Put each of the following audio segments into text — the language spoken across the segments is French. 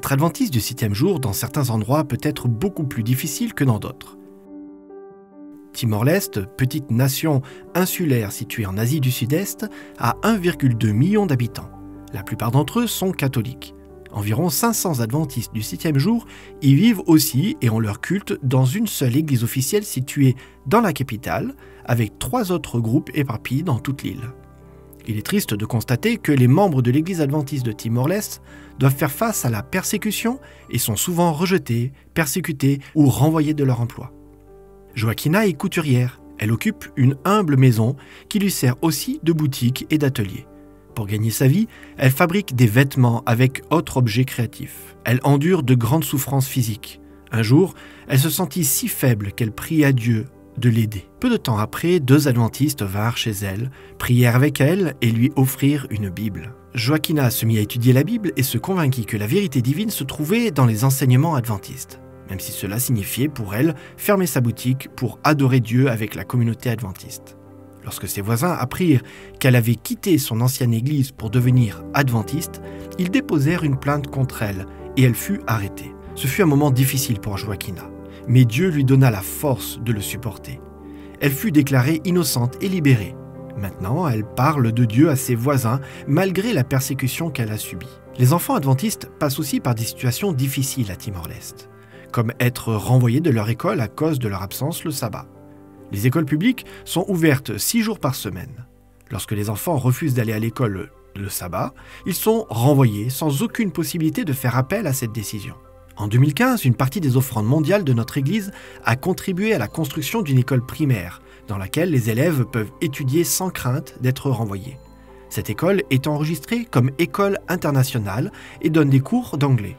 Être adventiste du 7e jour dans certains endroits peut être beaucoup plus difficile que dans d'autres. Timor-Leste, petite nation insulaire située en Asie du Sud-Est, a 1,2 million d'habitants. La plupart d'entre eux sont catholiques. Environ 500 adventistes du 7e jour y vivent aussi et ont leur culte dans une seule église officielle située dans la capitale, avec 3 autres groupes éparpillés dans toute l'île. Il est triste de constater que les membres de l'église adventiste de Timor-Leste doivent faire face à la persécution et sont souvent rejetés, persécutés ou renvoyés de leur emploi. Joaquina est couturière. Elle occupe une humble maison qui lui sert aussi de boutique et d'atelier. Pour gagner sa vie, elle fabrique des vêtements avec autres objets créatifs. Elle endure de grandes souffrances physiques. Un jour, elle se sentit si faible qu'elle prie à Dieu de l'aider. Peu de temps après, 2 adventistes vinrent chez elle, prièrent avec elle et lui offrirent une Bible. Joaquina se mit à étudier la Bible et se convainquit que la vérité divine se trouvait dans les enseignements adventistes, même si cela signifiait pour elle fermer sa boutique pour adorer Dieu avec la communauté adventiste. Lorsque ses voisins apprirent qu'elle avait quitté son ancienne église pour devenir adventiste, ils déposèrent une plainte contre elle et elle fut arrêtée. Ce fut un moment difficile pour Joaquina, mais Dieu lui donna la force de le supporter. Elle fut déclarée innocente et libérée. Maintenant, elle parle de Dieu à ses voisins malgré la persécution qu'elle a subie. Les enfants adventistes passent aussi par des situations difficiles à Timor-Leste, comme être renvoyés de leur école à cause de leur absence le sabbat. Les écoles publiques sont ouvertes 6 jours par semaine. Lorsque les enfants refusent d'aller à l'école le sabbat, ils sont renvoyés sans aucune possibilité de faire appel à cette décision. En 2015, une partie des offrandes mondiales de notre Église a contribué à la construction d'une école primaire, dans laquelle les élèves peuvent étudier sans crainte d'être renvoyés. Cette école est enregistrée comme école internationale et donne des cours d'anglais.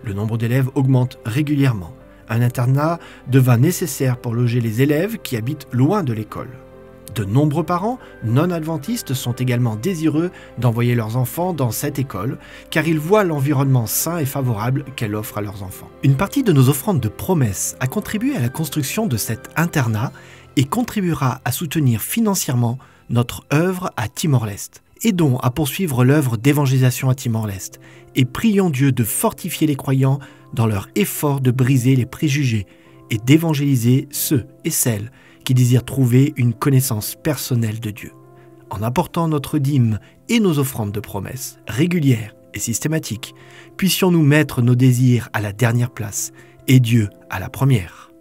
Le nombre d'élèves augmente régulièrement. Un internat devint nécessaire pour loger les élèves qui habitent loin de l'école. De nombreux parents non-adventistes sont également désireux d'envoyer leurs enfants dans cette école car ils voient l'environnement sain et favorable qu'elle offre à leurs enfants. Une partie de nos offrandes de promesses a contribué à la construction de cet internat et contribuera à soutenir financièrement notre œuvre à Timor-Leste. Aidons à poursuivre l'œuvre d'évangélisation à Timor-Leste et prions Dieu de fortifier les croyants dans leur effort de briser les préjugés et d'évangéliser ceux et celles qui désirent trouver une connaissance personnelle de Dieu. En apportant notre dîme et nos offrandes de promesses régulières et systématiques, puissions-nous mettre nos désirs à la dernière place et Dieu à la première.